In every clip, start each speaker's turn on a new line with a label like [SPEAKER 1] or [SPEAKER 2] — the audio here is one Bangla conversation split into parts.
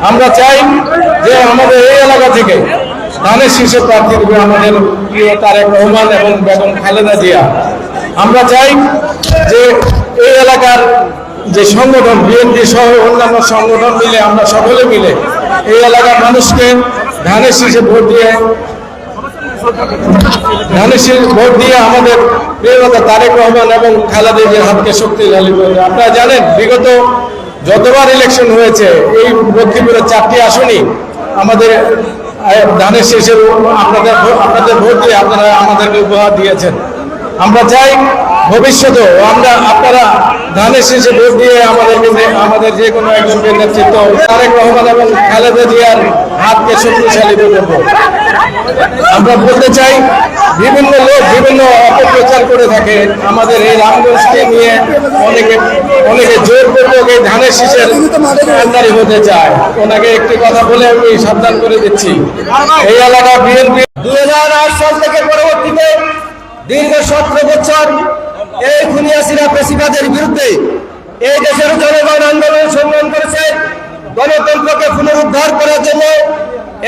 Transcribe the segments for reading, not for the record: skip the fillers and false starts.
[SPEAKER 1] আমরা চাই যে আমাদের এই এলাকা থেকে ধানের শীর্ষে প্রার্থী দেবে আমাদের প্রিয় তারেক রহমান এবং বেগম খালেদা জিয়া। আমরা চাই যে এই এলাকার যে সংগঠন বিএনপি সহ অন্যান্য সংগঠন মিলে আমরা সকলে মিলে এই এলাকার মানুষকে ধানের শীর্ষে ভোট দিয়ে আমাদের প্রিয় নেতা তারেক রহমান এবং খালেদা জিয়ার হাতকে শক্তিশালী করবে। আপনারা জানেন বিগত যতবার ইলেকশন হয়েছে এই লক্ষ্মীপুরের 4টি আসনই আমাদের ধানের শীর্ষে আপনাদের ভোট দিয়ে আপনারা আমাদেরকে উপহার দিয়েছেন। আমরা চাই ভবিষ্যতেও আপনারা ধানের শীর্ষে ভোট দিয়ে আমাদের যে কোনো একজনকে নেতৃত্ব তারেক রহমান এবং খালেদা জিয়ার হাতকে শক্তিশালী করব। আমরা বলতে চাই বিভিন্ন লোক বিভিন্ন অপপ্রচার করে থাকে আমাদের এই রামগঞ্জকে নিয়ে অনেকে জোরপূর্বক এই ধানের শীষের কান্ডারি হতে চায়। ওনাকে একটি কথা বলে আমি সাবধান করে দিচ্ছি, এই এলাকা বিএনপি
[SPEAKER 2] 2008 সাল থেকে পরবর্তীতে দীর্ঘ 17 বছর এই খুনিয়াসিরা পেশিবাদের বিরুদ্ধে এই দেশের জনগণ আন্দোলন সংগ্রাম করেছে। গণতন্ত্রকে পুনরুদ্ধার করার জন্য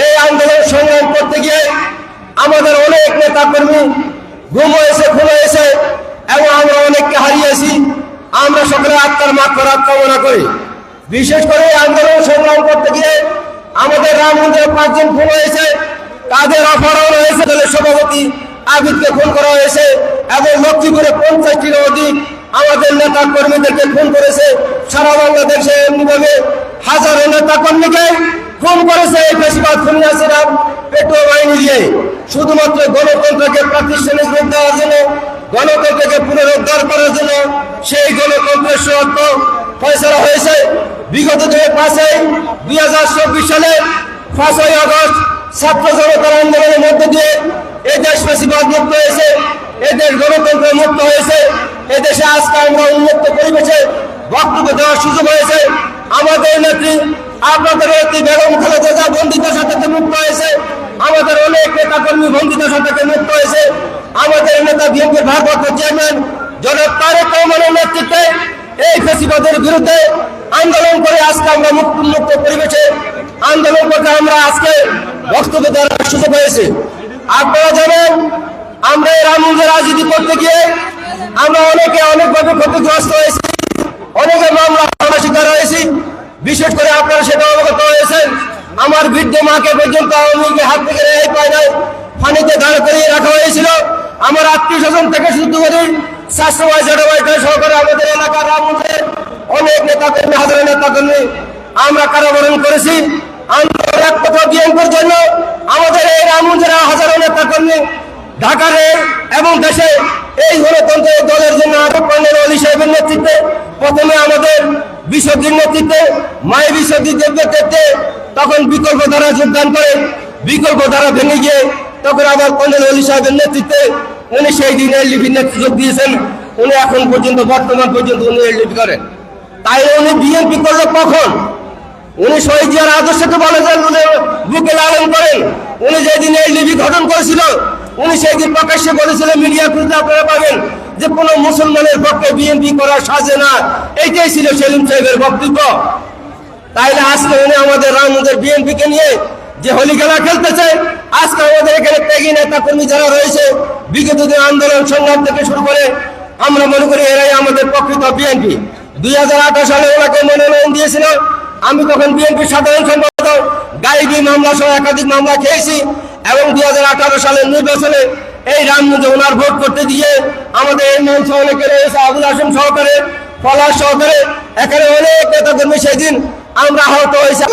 [SPEAKER 2] এই আন্দোলন সংগ্রাম করতে গিয়ে আমাদের অনেক নেতা কর্মী গুম হয়েছে, খুন হয়েছে এবং আমরা অনেককে হারিয়েছি। আমরা সকলে আত্মার মাগফিরাত কামনা করি। বিশেষ করে আন্দোলন সংগ্রাম করতে গিয়ে আমাদের রামগঞ্জের 5 জন খুন হয়েছে, তাদের অপহরণ হয়েছে, দলের সভাপতি আবিদকে খুন করা হয়েছে এবং লক্ষ্মীপুরে 50টির অধিক আমাদের নেতা কর্মীদেরকে খুন করেছে। সারা বাংলাদেশে এমনিভাবে হাজারো নেতা কর্মীকে খুন করেছে এই পেশিবাদ খুনিয়াসিরা পেট্রোল বাহিনী দিয়ে। শুধুমাত্র গণতন্ত্রকে প্রাতিষ্ঠানিক রূপ দেওয়ার জন্য, গণতন্ত্রকে পুনরুদ্ধার করার জন্য সেই গণতন্ত্রের শর্ত ফয়সালা হয়েছে। বিগত 2024 সালে 5ই আগস্ট ছাত্র জনতার আন্দোলনের মধ্য দিয়ে এই দেশ পেশিবাদ মুক্ত হয়েছে, এই দেশ গণতন্ত্র মুক্ত হয়েছে। এই দেশে আজকে আমরা উন্মুক্ত পরিবেশে বক্তব্য দেওয়ার সুযোগ হয়েছে। আমাদের নেত্রী আপনাদের নেত্রী বেগম খালেদা জিয়া বন্দিদশা থেকে মুক্ত হয়েছে, আমাদের অনেক নেতা কর্মী বন্দিদশা থেকে মুক্ত হয়েছে। আমাদের নেতা বিএনপির ভারপ্রাপ্ত চেয়ারম্যান জনাব তারেক রহমানের নেতৃত্বে এই ফ্যাসিবাদের বিরুদ্ধে আন্দোলন করে আজকে আমরা মুক্ত পরিবেশে আন্দোলন করতে আমরা আজকে বক্তব্য দেওয়ার সুযোগ হয়েছে। আপনারা জানেন আমরা এই রামগঞ্জে রাজনীতি করতে গিয়ে আমরা অনেকভাবে ক্ষতিগ্রস্ত হয়েছি, অনেকে মামলা শিকার হয়েছি। বিশেষ করে আপনারা সেটা অবগত হয়েছেন, আমার বৃদ্ধ মাকে পর্যন্ত আওয়ামী লীগের হাত থেকে রেহাই পায় নাই, পানিতে দাঁড় করিয়ে রাখা হয়েছিল। আমার আত্মীয় স্বজন থেকে শুরু করে স্বাস্থ্যবাহী সহকারে আমাদের এলাকার রামগঞ্জের অনেক নেতা কর্মী, হাজার নেতা কর্মী আমরা কারাবরণ করেছি। আমরা বিএনপির জন্য আমাদের এই রামগঞ্জের হাজারো নেতা কর্মী ঢাকারে এবং দেশে এই গণতন্ত্রের দলের জন্য কর্নেল অলি সাহেবের নেতৃত্বে প্রথমে আমাদের বিশ্বজির নেতৃত্বে মাই বিশ্বজিৎ নেতৃত্বে তখন বিকল্প ধারা যোগদান করে বিকল্প ধারা ভেঙে গিয়ে তখন আবার কর্নেল অলি সাহেবের নেতৃত্বে উনি সেই দিন এলডিপির নেতৃত্ব যোগ দিয়েছেন। উনি এখন পর্যন্ত বর্তমান পর্যন্ত উনি এলডিপি করেন। তাই উনি বিএনপি করলো কখন? উনি শহীদ জিয়ার আদর্শকে বলে যান, উনি বুকে লালন করেন। উনি যেদিন এলডিপি গঠন করেছিল উনি সেই দিন প্রকাশ্যে বলেছিলেন, মিডিয়া খুঁজলে আপনারা পাবেন, যে কোনো মুসলমানের পক্ষে বিএনপি করা সাজে না। এইটাই ছিল সেলিম সাহেবের বক্তব্য। তাইলে আজকে উনি আমাদের রামগঞ্জের বিএনপিকে নিয়ে যে হোলি খেলা খেলতেছে, আজকে আমাদের এখানে ত্যাগী নেতা কর্মী যারা রয়েছে বিগত দিন আন্দোলন সংগ্রাম থেকে শুরু করে আমরা মনে করি এরাই আমাদের প্রকৃত বিএনপি। 2018 সালে ওনাকে মনোনয়ন দিয়েছিল, আমি তখন বিএনপির সাধারণ সম্পাদক, গাইবি মামলা সহ একাধিক মামলা খেয়েছি এবং 2018 সালের নির্বাচনে এই রামগঞ্জে ওনার ভোট করতে দিয়ে আমাদের এই মঞ্চে অনেকে রয়েছে, আবুল হাসেম সহকারে, পলাশ সহকারে, এখানে অনেক নেতা কর্মী সেদিন আমরা আহত হয়েছে।